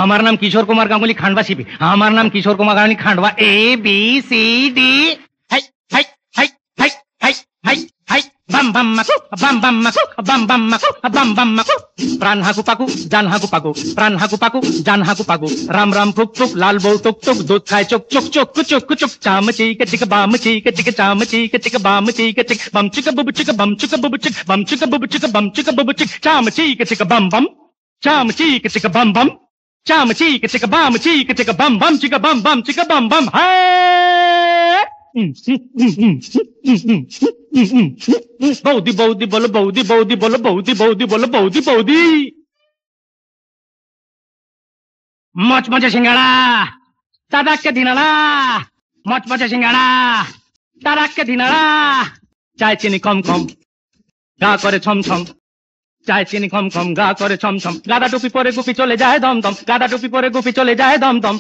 আমার নাম কিশোর কুমার গাঙ্গুলি খান্ডবা শিবি। আমার নাম কিশোর কুমার গাঙ্গুলি খান্ডবা। ABCD। হাই হাই হাই হাই হাই হাই হাই বাম বাম মাকু বাম বাম মাকু বাম বাম মাকু বাম বাম মাকু। প্রাণ হাকু পাকু জান হাকু পাকু, প্রাণ হাকু পাকু জান হাকু পাকু। রাম রাম ফুক ফুক লাল বউ টুক টুক, দুধ খায় চোক চোক চোক চোক চোক। চাম চিক চিক বাম চিক চিক, চাম চিক চিক বাম চিক চিক। বম চিক বুবু চিক বম চিক বুবু চিক, বম চিক বুবু চিক বম চিক বুবু চিক। চাম চিক চিক বাম বাম, চাম চিক চিক বাম বাম, চাম চিক চিক বাম চিক চিক বাম বাম চিক বাম বাম চিক বাম বাম। হ্যাঁ বৌদি বৌদি বলো, বৌদি বৌদি বলো, বৌদি বৌদি বলো, বৌদি বৌদি। মচমচে সিঙ্গাড়া দাদাকে দিনাড়া, মচমচে সিঙ্গাড়া দাদাকে দিনাড়া। চায় চিনি কম কম গা করে ছম ছম, চায় চিনি কম কম গা করে ছম ছম। গাদা টুপি পরে গুপি চলে যায় দম দম, গাদা টুপি পরে গুপি চলে যায় দম দম।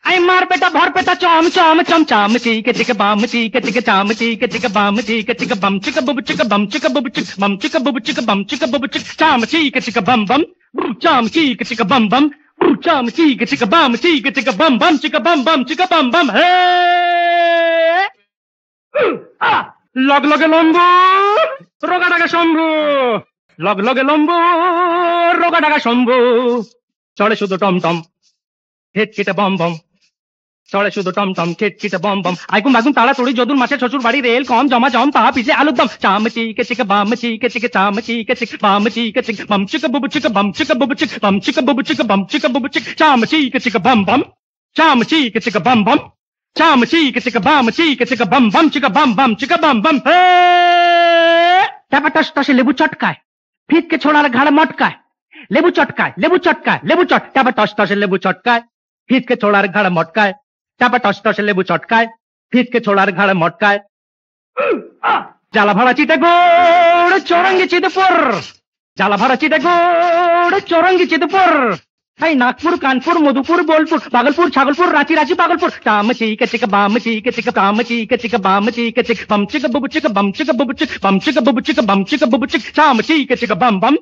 আই মার পেটা ভর পেটা চম চম চম। চাম চিক চিক বাম চিক চিক, চাম চিক চিক বাম চিক চিক। বম চিক বুবু চিক বম চিক বুবু চিক, বম চিক বুবু চিক বম চিক বুবু চিক। চাম চিক চিক বম বম, চাম চিক চিক বম বম, চাম চিক চিক বাম চিক চিক বম বম চিক বম বম চিক বম বম। হে লগ লগে লম্বু রোগা ডাকা শম্ভু, লগ লগে লম্বু রোগা ডাকা শম্ভু। চড়ে শুধু টমটম হেট কেটে বম বম, চড়ে শুধু টমটম খেট কেটে বম বম। আইকুম বাগুম তাড়াতাড়ি যদুর মাসে শ্বশুর বাড়ি রেল কম জমা জম তা পিছে আলুর দম। চাম চিক চিক বাম চিক চিক, চাম চিক চিক বাম চিক চিক। বম চিক বুবু চিক বম চিক বুবু চিক, বম চিক বুবু চিক বম চিক বুবু চিক। চাম চিক চিক বম বম, চাম চিক চিক বম বম, চাম চিক চিক বাম চিক চিক বম বম চিক বম বম চিক বম বম। ট্যাপা টস টসে লেবু চটকায়, ফিটকে ছোড়ার ঘাড় মটকায়। লেবু চটকায় লেবু চটকায় লেবু চট, ট্যাপা টস টসে লেবু চটকায়, ফিটকে ছোড়ার ঘাড় মটকায়। ট্যাপা টস টসে লেবু চটকায়, ফিটকে ছোড়ার ঘাড় মটকায়। জ্বালা ভাড়া চিটে গোড় চৌরঙ্গি চিতপুর, জ্বালা ভাড়া চিটে গোড় চৌরঙ্গি চিতপুর। এই নাগপুর কানপুর মধুপুর বোলপুর ভাগলপুর ছাগলপুর রাঁচি রাঁচি পাগলপুর। চাম চিক চিক বাম চিক চিক, চাম চিক চিক বাম চিক চিক। বম চিক বুবু চিক বম চিক বুবু চিক, বম চিক বুবু চিক বম চিক বুবু চিক। চাম চিক চিক বাম বাম,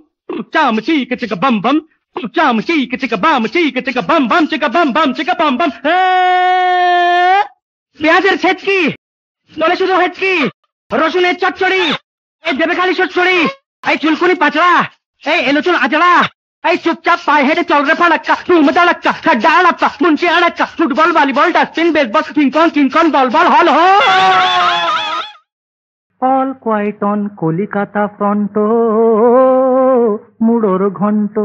চাম চিক চিক বাম বাম, চাম চিক চিক বাম চিক চিক বাম বাম চিক বাম বাম চিক বাম বাম। পেঁয়াজের ছেচকি চলে শুধু হেঁচকি, রসুনের চচ্চড়ি এই দেবে খালি চচ্চড়ি। এই চুলকুনি পাচড়া এই এলোচুল আচড়া। এই চুপচাপ পায়ে হেঁটে চল রে ফাড়াক্কা, টুম দাঁড়াক্কা খাড্ডা আড়াক্কা, মুন্সি আড়াক্কা। ফুটবল ভলিবল ডাস্টবিন বেসবল কিংকন কিংকন বল বল হল হ। All quiet on Calcutta front মুড়োর ঘন্ট।